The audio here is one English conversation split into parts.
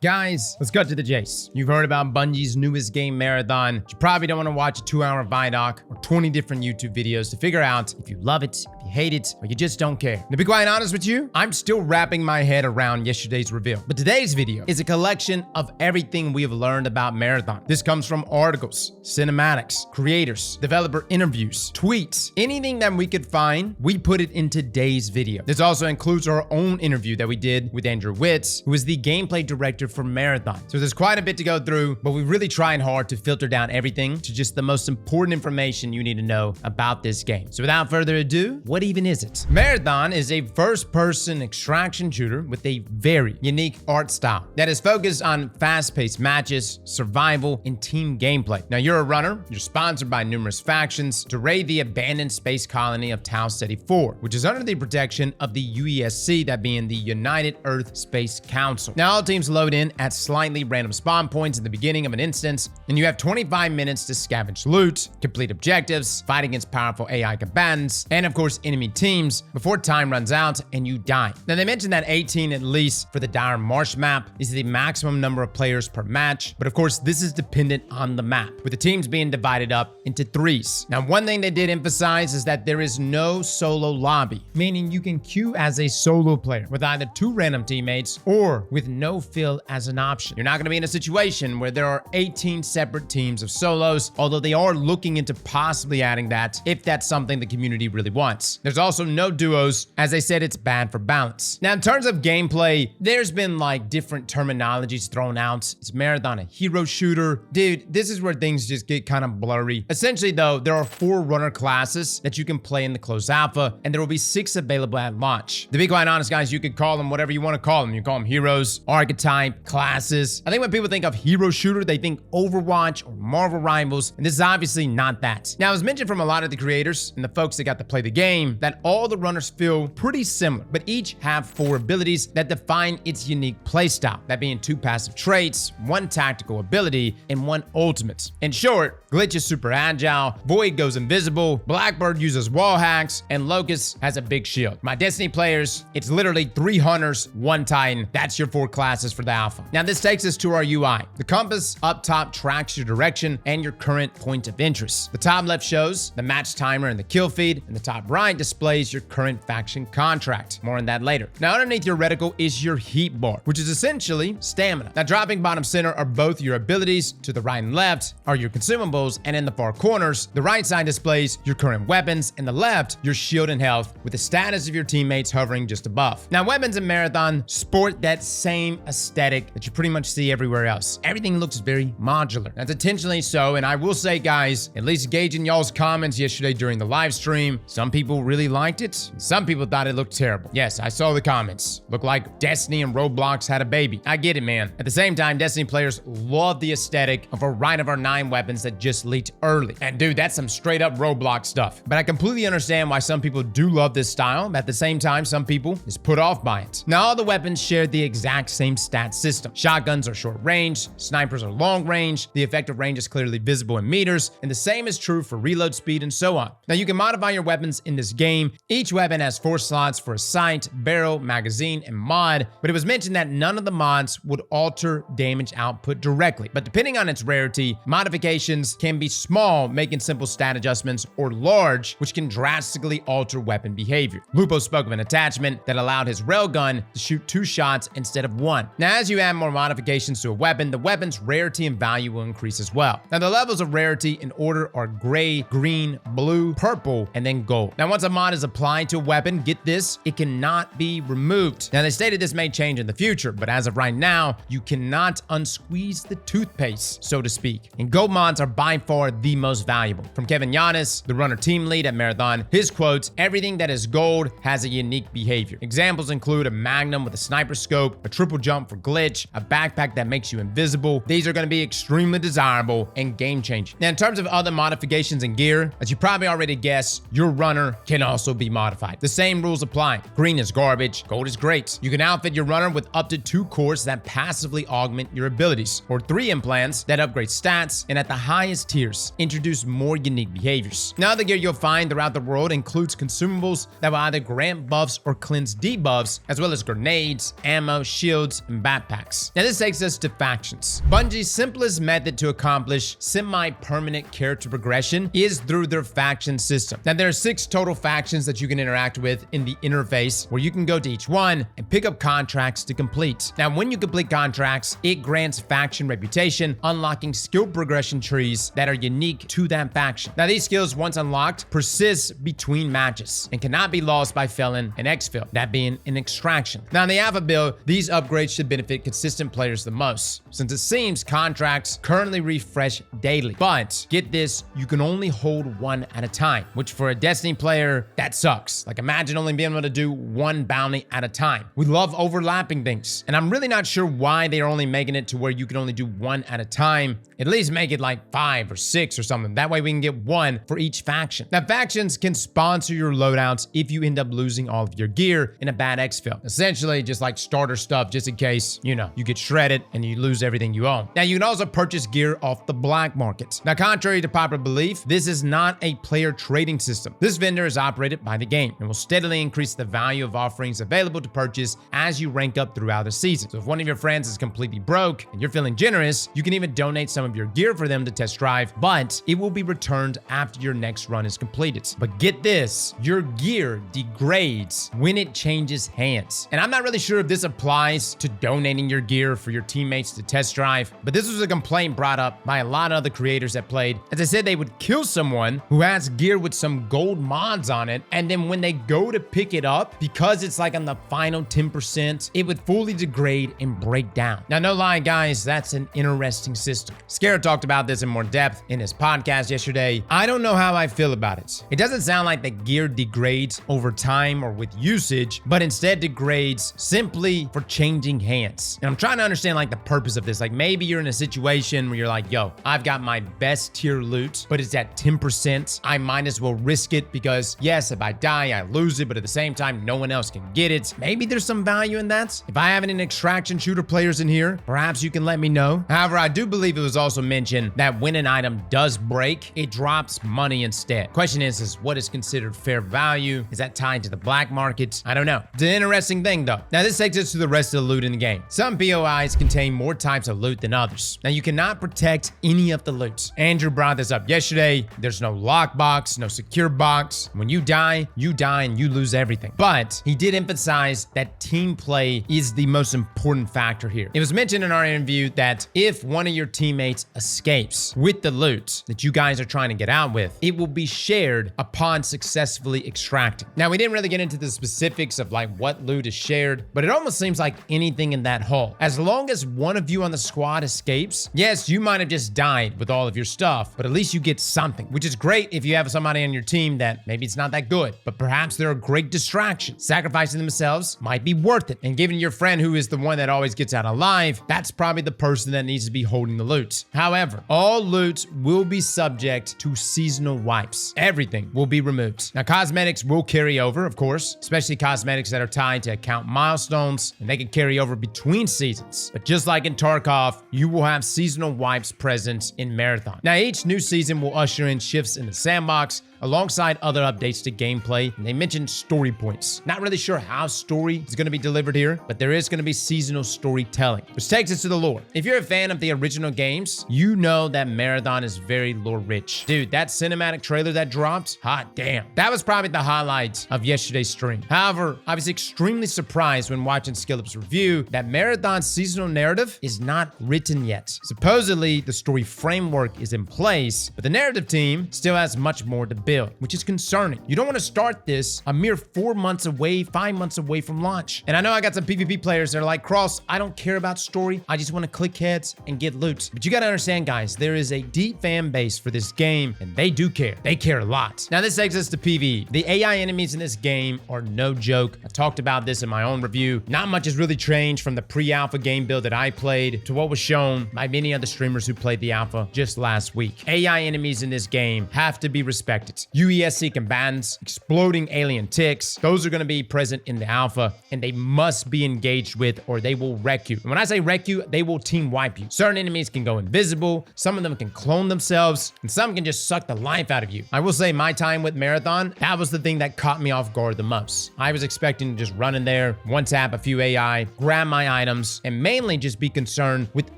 Guys, let's cut to the chase. You've heard about Bungie's newest game, Marathon. You probably don't want to watch a 2-hour Vidoc or 20 different YouTube videos to figure out if you love it, if you hate it, or you just don't care. And to be quite honest with you, I'm still wrapping my head around yesterday's reveal. But today's video is a collection of everything we have learned about Marathon. This comes from articles, cinematics, creators, developer interviews, tweets, anything that we could find, we put it in today's video. This also includes our own interview that we did with Andrew Witz, who is the gameplay director for Marathon. So there's quite a bit to go through, but we're really trying hard to filter down everything to just the most important information you need to know about this game. So without further ado, what even is it? Marathon is a first-person extraction shooter with a very unique art style that is focused on fast-paced matches, survival, and team gameplay. Now, you're a runner, you're sponsored by numerous factions to raid the abandoned space colony of Tau Ceti 4, which is under the protection of the UESC, that being the United Earth Space Council. Now, all teams load in at slightly random spawn points in the beginning of an instance, and you have 25 minutes to scavenge loot, complete objectives, fight against powerful AI combatants, and of course enemy teams before time runs out and you die. Now, they mentioned that 18 at least for the Dire Marsh map is the maximum number of players per match, but of course this is dependent on the map, with the teams being divided up into threes. Now, one thing they did emphasize is that there is no solo lobby, meaning you can queue as a solo player with either 2 random teammates or with no fill as an option. You're not going to be in a situation where there are 18 separate teams of solos, although they are looking into possibly adding that if that's something the community really wants. There's also no duos, as they said it's bad for balance. Now, in terms of gameplay, there's been like different terminologies thrown out. Is Marathon a hero shooter? Dude, this is where things just get kind of blurry. Essentially though, there are 4 runner classes that you can play in the closed alpha, and there will be 6 available at launch. To be quite honest, guys, you could call them whatever you want to call them. You call them heroes, archetype, classes. I think when people think of hero shooter, they think Overwatch or Marvel Rivals, and this is obviously not that. Now, as mentioned from a lot of the creators and the folks that got to play the game, that all the runners feel pretty similar, but each have 4 abilities that define its unique playstyle, that being 2 passive traits, 1 tactical ability, and 1 ultimate. In short, Glitch is super agile, Void goes invisible, Blackbird uses wall hacks, and Locust has a big shield. My Destiny players, it's literally 3 hunters, 1 Titan. That's your 4 classes for the alpha. Now, this takes us to our UI. The compass up top tracks your direction and your current point of interest. The top left shows the match timer and the kill feed, and the top right displays your current faction contract. More on that later. Now, underneath your reticle is your heat bar, which is essentially stamina. Now, dropping bottom center are both your abilities. To the right and left are your consumables, and in the far corners, the right side displays your current weapons, and the left, your shield and health, with the status of your teammates hovering just above. Now, weapons in Marathon sport that same aesthetic that you pretty much see everywhere else. Everything looks very modular. That's intentionally so, and I will say, guys, at least gauging y'all's comments yesterday during the live stream, some people really liked it, and some people thought it looked terrible. Yes, I saw the comments. Looked like Destiny and Roblox had a baby. I get it, man. At the same time, Destiny players love the aesthetic of a Rite of our 9 weapons that just leaked early. And dude, that's some straight up Roblox stuff. But I completely understand why some people do love this style, but at the same time, some people is put off by it. Now, all the weapons share the exact same stat system. Shotguns are short range, snipers are long range, the effective range is clearly visible in meters, and the same is true for reload speed and so on. Now, you can modify your weapons in this game. Each weapon has 4 slots for a sight, barrel, magazine, and mod, but it was mentioned that none of the mods would alter damage output directly. But depending on its rarity, modifications can be small, making simple stat adjustments, or large, which can drastically alter weapon behavior. Lupo spoke of an attachment that allowed his railgun to shoot 2 shots instead of 1. Now, as you add more modifications to a weapon, the weapon's rarity and value will increase as well. Now, the levels of rarity in order are gray, green, blue, purple, and then gold. Now, once a mod is applied to a weapon, get this, it cannot be removed. Now, they stated this may change in the future, but as of right now, you cannot unsqueeze the toothpaste, so to speak. And gold mods are by far the most valuable. From Kevin Giannis, the runner team lead at Marathon, his quotes, "Everything that is gold has a unique behavior." Examples include a magnum with a sniper scope, a triple jump for glitch, a backpack that makes you invisible. These are going to be extremely desirable and game-changing. Now, in terms of other modifications and gear, as you probably already guessed, your runner can also be modified. The same rules apply. Green is garbage, gold is great. You can outfit your runner with up to 2 cores that passively augment your abilities, or 3 implants that upgrade stats, and at the highest tiers, introduce more unique behaviors. Now, the gear you'll find throughout the world includes consumables that will either grant buffs or cleanse debuffs, as well as grenades, ammo, shields, and backpacks. packs. Now this takes us to factions. Bungie's simplest method to accomplish semi-permanent character progression is through their faction system. Now there are 6 total factions that you can interact with in the interface, where you can go to each one and pick up contracts to complete. Now when you complete contracts, it grants faction reputation, unlocking skill progression trees that are unique to that faction. Now these skills, once unlocked, persist between matches and cannot be lost by failing an Exfil, that being an extraction. Now in the alpha build, these upgrades should benefit consistent players the most, since it seems contracts currently refresh daily. But get this, you can only hold one at a time, which for a Destiny player, that sucks. Like imagine only being able to do one bounty at a time. We love overlapping things, and I'm really not sure why they are only making it to where you can only do one at a time. At least make it like 5 or 6 or something. That way we can get one for each faction. Now factions can sponsor your loadouts if you end up losing all of your gear in a bad exfil. Essentially just like starter stuff, just in case, you know, you get shredded and you lose everything you own. Now you can also purchase gear off the black market. Now contrary to popular belief, this is not a player trading system. This vendor is operated by the game and will steadily increase the value of offerings available to purchase as you rank up throughout the season. So if one of your friends is completely broke and you're feeling generous, you can even donate some of your gear for them to test drive, but it will be returned after your next run is completed. But get this, your gear degrades when it changes hands. And I'm not really sure if this applies to donating your gear for your teammates to test drive, but this was a complaint brought up by a lot of other creators that played. As I said, they would kill someone who has gear with some gold mods on it, and then when they go to pick it up, because it's like on the final 10%, it would fully degrade and break down. Now, no lie, guys, that's an interesting system. Scarab talked about this in more depth in his podcast yesterday. I don't know how I feel about it. It doesn't sound like the gear degrades over time or with usage, but instead degrades simply for changing hands. And I'm trying to understand like the purpose of this. Like maybe you're in a situation where you're like, yo, I've got my best tier loot, but it's at 10%. I might as well risk it because yes, if I die, I lose it, but at the same time, no one else can get it. Maybe there's some value in that. If I have any extraction shooter players in here, perhaps you can let me know. However, I do believe it was also mentioned that when an item does break, it drops money instead. Question is what is considered fair value? Is that tied to the black market? I don't know. It's an interesting thing though. Now this takes us to the rest of the loot in the game. Some POIs contain more types of loot than others. Now you cannot protect any of the loot. Andrew brought this up yesterday. There's no lockbox, no secure box. When you die and you lose everything. But he did emphasize that team play is the most important factor here. It was mentioned in our interview that if one of your teammates escapes with the loot that you guys are trying to get out with, it will be shared upon successfully extracting. Now, we didn't really get into the specifics of like what loot is shared, but it almost seems like anything in that haul. As long as one of you on the squad escapes, yes, you might have just died with all of your stuff, but at least you get something, which is great if you have somebody on your team that maybe it's not that good, but perhaps they're a great distraction. Sacrificing themselves might be worth it. And given your friend who is the one that always gets out alive, that's probably the person that needs to be holding the loot. However, all loot will be subject to seasonal wipes. Everything will be removed. Now, cosmetics will carry over, of course, especially cosmetics that are tied to account milestones, and they can carry over between seasons. But just like in Tarkov, you will have seasonal wipes present in Marthon. Now, each new season will usher in shifts in the sandbox, alongside other updates to gameplay, and they mentioned story points. Not really sure how story is going to be delivered here, but there is going to be seasonal storytelling, which takes us to the lore. If you're a fan of the original games, you know that Marthon is very lore rich. Dude, that cinematic trailer that dropped, hot damn. That was probably the highlight of yesterday's stream. However, I was extremely surprised when watching Skillup's review that Marthon's seasonal narrative is not written yet. Supposedly, the story framework is in place, but the narrative team still has much more to build, which is concerning. You don't want to start this a mere 4 months away, 5 months away from launch. And I know I got some PvP players that are like, Cross, I don't care about story. I just want to click heads and get loot. But you got to understand, guys, there is a deep fan base for this game, and they do care. They care a lot. Now, this takes us to PvE. The AI enemies in this game are no joke. I talked about this in my own review. Not much has really changed from the pre-alpha game build that I played to what was shown by many other streamers who played the alpha just last week. AI enemies in this game have to be respected. wiped. UESC combatants, exploding alien ticks, those are going to be present in the alpha, and they must be engaged with or they will wreck you. And when I say wreck you, they will team wipe you. Certain enemies can go invisible, some of them can clone themselves, and some can just suck the life out of you. I will say my time with Marthon, that was the thing that caught me off guard the most. I was expecting to just run in there, one tap a few AI, grab my items, and mainly just be concerned with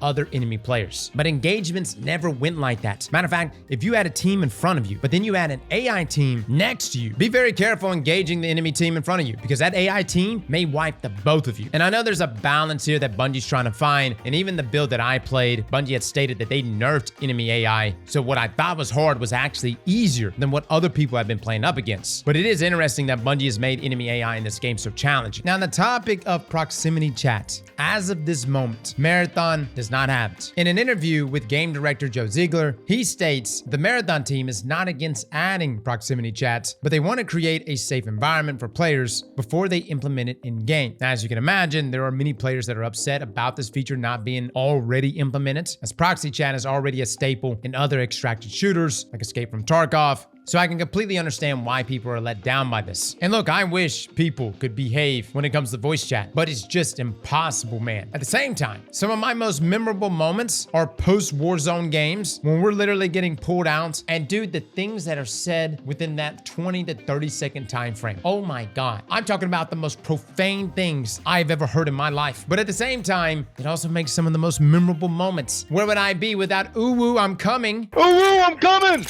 other enemy players. But engagements never went like that. Matter of fact, if you had a team in front of you, but then you had an AI team next to you, be very careful engaging the enemy team in front of you, because that AI team may wipe the both of you. And I know there's a balance here that Bungie's trying to find, and even the build that I played, Bungie had stated that they nerfed enemy AI, so what I thought was hard was actually easier than what other people have been playing up against. But it is interesting that Bungie has made enemy AI in this game so challenging. Now, on the topic of proximity chat, as of this moment, Marthon does not have it. In an interview with game director Joe Ziegler, he states the Marthon team is not against adding proximity chat, but they want to create a safe environment for players before they implement it in game. Now, as you can imagine, there are many players that are upset about this feature not being already implemented, as proxy chat is already a staple in other extracted shooters like Escape from Tarkov. So I can completely understand why people are let down by this. And look, I wish people could behave when it comes to voice chat, but it's just impossible, man. At the same time, some of my most memorable moments are post-Warzone games when we're literally getting pulled out. And dude, the things that are said within that 20 to 30 second time frame. Oh my God. I'm talking about the most profane things I've ever heard in my life. But at the same time, it also makes some of the most memorable moments. Where would I be without "Ooh, woo, I'm coming"? Ooh, woo, I'm coming!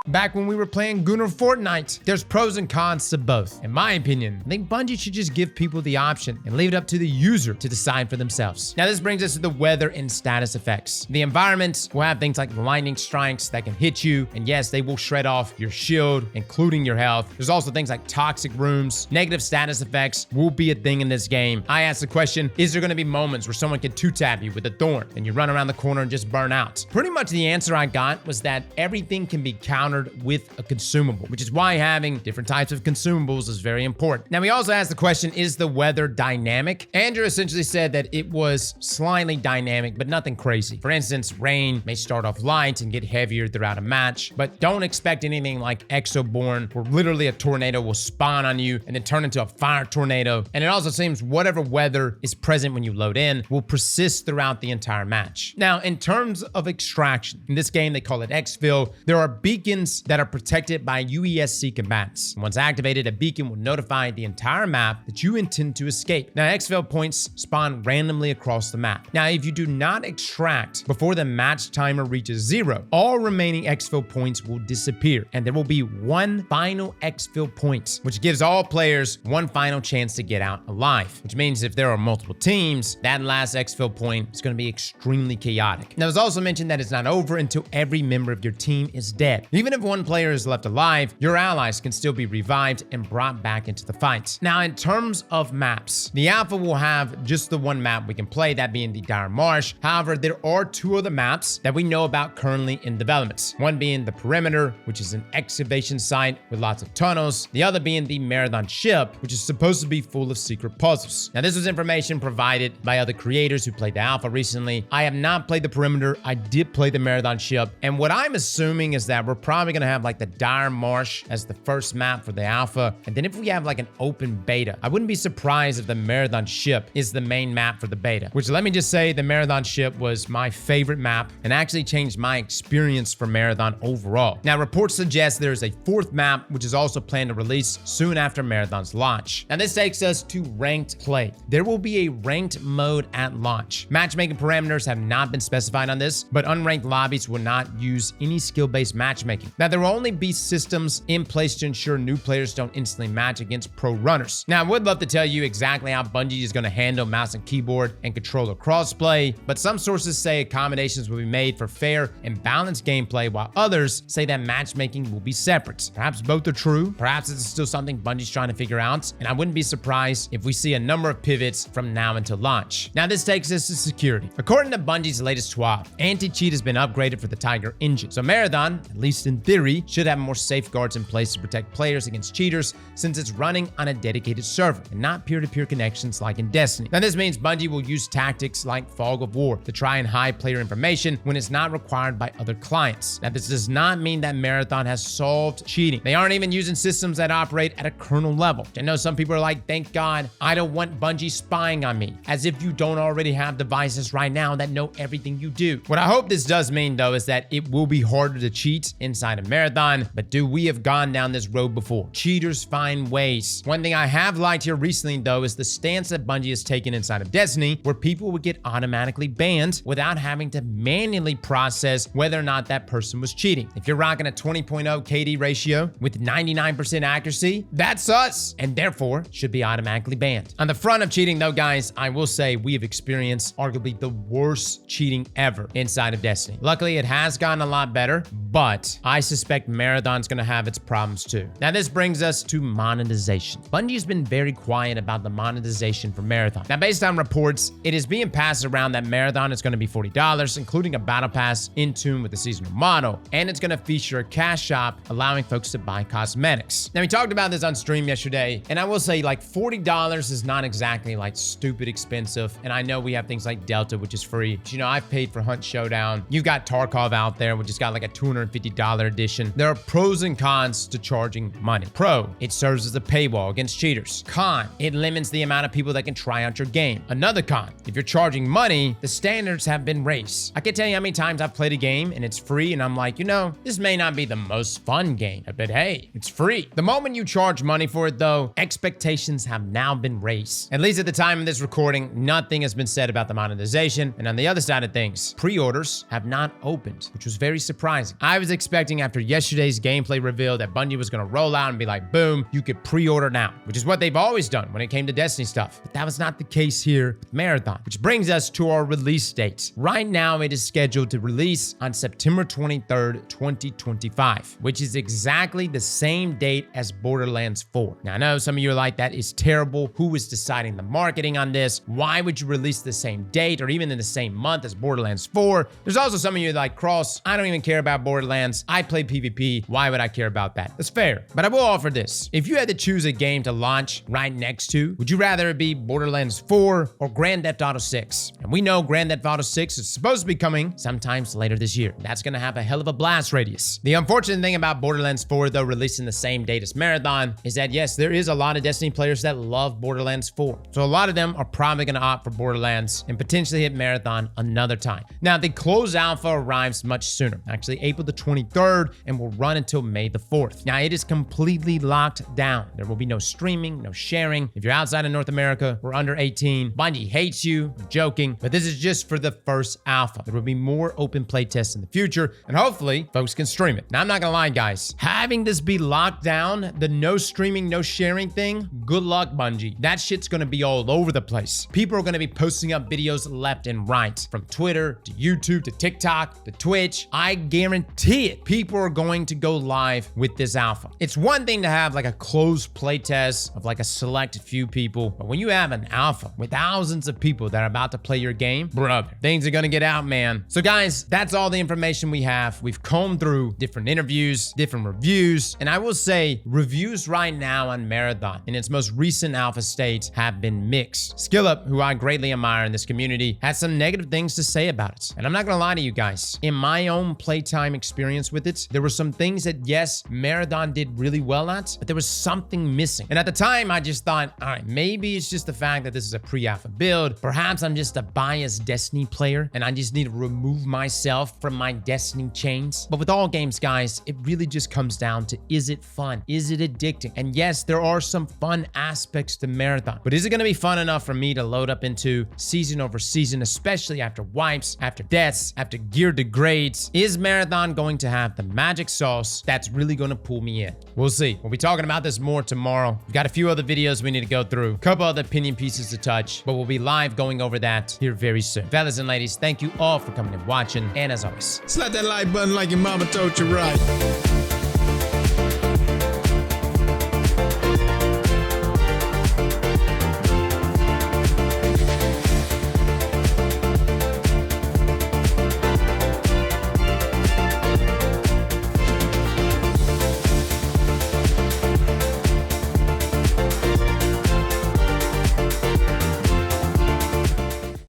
Back when we were playing Gunnar Fortnite, there's pros and cons to both. In my opinion, I think Bungie should just give people the option and leave it up to the user to decide for themselves. Now, this brings us to the weather and status effects. The environment will have things like lightning strikes that can hit you, and yes, they will shred off your shield, including your health. There's also things like toxic rooms. Negative status effects will be a thing in this game. I asked the question, is there going to be moments where someone can two-tap you with a thorn and you run around the corner and just burn out? Pretty much the answer I got was that everything can be countered with a consumable, which is why having different types of consumables is very important. Now, we also asked the question, is the weather dynamic? Andrew essentially said that it was slightly dynamic, but nothing crazy. For instance, rain may start off light and get heavier throughout a match, but don't expect anything like Exoborn, where literally a tornado will spawn on you and then turn into a fire tornado. And it also seems whatever weather is present when you load in will persist throughout the entire match. Now, in terms of extraction, in this game, they call it Exfil. There are beacons that are protected by UESC combatants. Once activated, a beacon will notify the entire map that you intend to escape. Now, exfil points spawn randomly across the map. Now, if you do not extract before the match timer reaches 0, all remaining exfil points will disappear, and there will be one final exfil point, which gives all players one final chance to get out alive, which means if there are multiple teams, that last exfil point is going to be extremely chaotic. Now, it was also mentioned that it's not over until every member of your team is dead. Even if one player is left alive, your allies can still be revived and brought back into the fight. Now, in terms of maps, the alpha will have just the one map we can play, that being the Dire Marsh. However, there are two other maps that we know about currently in development. One being the Perimeter, which is an excavation site with lots of tunnels. The other being the Marthon ship, which is supposed to be full of secret puzzles. Now, this was information provided by other creators who played the alpha recently. I have not played the Perimeter. I did play the Marthon ship, and what I'm assuming is that we're probably gonna have like the Dire Marsh as the first map for the alpha, and then if we have like an open beta, I wouldn't be surprised if the Marthon ship is the main map for the beta, which, let me just say, the Marthon ship was my favorite map and actually changed my experience for Marthon overall. Now, reports suggest there's a fourth map which is also planned to release soon after Marthon's launch. Now, this takes us to ranked play. There will be a ranked mode at launch. Matchmaking parameters have not been specified on this, but unranked lobbies will not use any skill-based matchmaking. Now, there will only be systems in place to ensure new players don't instantly match against pro runners. Now, I would love to tell you exactly how Bungie is going to handle mouse and keyboard and controller crossplay, but some sources say accommodations will be made for fair and balanced gameplay, while others say that matchmaking will be separate. Perhaps both are true. Perhaps it's still something Bungie's trying to figure out, and I wouldn't be surprised if we see a number of pivots from now until launch. Now, this takes us to security. According to Bungie's latest TWAB, anti-cheat has been upgraded for the Tiger engine. So Marthon, at least in in theory, should have more safeguards in place to protect players against cheaters since it's running on a dedicated server and not peer-to-peer connections like in Destiny. Now, this means Bungie will use tactics like Fog of War to try and hide player information when it's not required by other clients. Now, this does not mean that Marthon has solved cheating. They aren't even using systems that operate at a kernel level. I know some people are like, thank God, I don't want Bungie spying on me. As if you don't already have devices right now that know everything you do. What I hope this does mean, though, is that it will be harder to cheat inside of Marthon, but dude, we have gone down this road before. Cheaters find ways. One thing I have liked here recently, though, is the stance that Bungie has taken inside of Destiny, where people would get automatically banned without having to manually process whether or not that person was cheating. If you're rocking a 20.0 KD ratio with 99% accuracy, that's us, and therefore should be automatically banned. On the front of cheating, though, guys, I will say we have experienced arguably the worst cheating ever inside of Destiny. Luckily, it has gotten a lot better, but I suspect Marthon's gonna have its problems too. Now, this brings us to monetization. Bungie's been very quiet about the monetization for Marthon. Now, based on reports, it is being passed around that Marthon is gonna be $40, including a battle pass in tune with the seasonal model, and it's gonna feature a cash shop, allowing folks to buy cosmetics. Now, we talked about this on stream yesterday, and I will say, like, $40 is not exactly like stupid expensive, and I know we have things like Delta, which is free. But, you know, I've paid for Hunt Showdown. You've got Tarkov out there, which has got like a $250 edition. There are pros and cons to charging money. Pro, it serves as a paywall against cheaters. Con, it limits the amount of people that can try out your game. Another con, if you're charging money, the standards have been raised. I can tell you how many times I've played a game and it's free, and I'm like, you know, this may not be the most fun game, but hey, it's free. The moment you charge money for it, though, expectations have now been raised. At least at the time of this recording, nothing has been said about the monetization. And on the other side of things, pre-orders have not opened, which was very surprising. I was expecting after yesterday's gameplay reveal that Bungie was going to roll out and be like, boom, you could pre-order now, which is what they've always done when it came to Destiny stuff. But that was not the case here with Marthon, which brings us to our release date. Right now, it is scheduled to release on September 23rd, 2025, which is exactly the same date as Borderlands 4. Now, I know some of you are like, that is terrible. Who is deciding the marketing on this? Why would you release the same date or even in the same month as Borderlands 4? There's also some of you like, Cross, I don't even care about Borderlands. I play PvP. Why would I care about that? That's fair. But I will offer this. If you had to choose a game to launch right next to, would you rather it be Borderlands 4 or Grand Theft Auto 6? And we know Grand Theft Auto 6 is supposed to be coming sometimes later this year. That's going to have a hell of a blast radius. The unfortunate thing about Borderlands 4, though, releasing the same date as Marthon, is that yes, there is a lot of Destiny players that love Borderlands 4. So a lot of them are probably going to opt for Borderlands and potentially hit Marthon another time. Now, the closed alpha arrives much sooner, actually April the 23rd, and will run until May the 4th. Now, it is completely locked down. There will be no streaming, no sharing. If you're outside of North America or under 18, Bungie hates you. I'm joking, but this is just for the first alpha. There will be more open play tests in the future, and hopefully folks can stream it. Now, I'm not gonna lie, guys, having this be locked down, the no streaming, no sharing thing, good luck, Bungie. That shit's gonna be all over the place. People are gonna be posting up videos left and right, from Twitter to YouTube to TikTok to Twitch. I guarantee it, people are going to go live with this alpha. It's one thing to have like a closed play test of like a select few people, but when you have an alpha with thousands of people that are about to play your game, brother, things are gonna get out, man. So guys, that's all the information we have. We've combed through different interviews, different reviews, and I will say reviews right now on Marthon in its most recent alpha state have been mixed. Skillup, who I greatly admire in this community, has some negative things to say about it. And I'm not gonna lie to you guys, in my own playtime experience with it, there were some things that yes, Marthon did really well at, but there was something missing. And at the time, I just thought, all right, maybe it's just the fact that this is a pre-alpha build. Perhaps I'm just a biased Destiny player and I just need to remove myself from my Destiny chains. But with all games, guys, it really just comes down to, is it fun? Is it addicting? And yes, there are some fun aspects to Marthon, but is it gonna be fun enough for me to load up into season over season, especially after wipes, after deaths, after gear degrades? Is Marthon going to have the magic sauce that's really gonna pull me in? We'll see. We'll be talking about this more tomorrow. We've got a few other videos we need to go through, a couple other opinion pieces to touch, but we'll be live going over that here very soon. Fellas and ladies, thank you all for coming and watching, and as always, slap that like button like your mama told you right.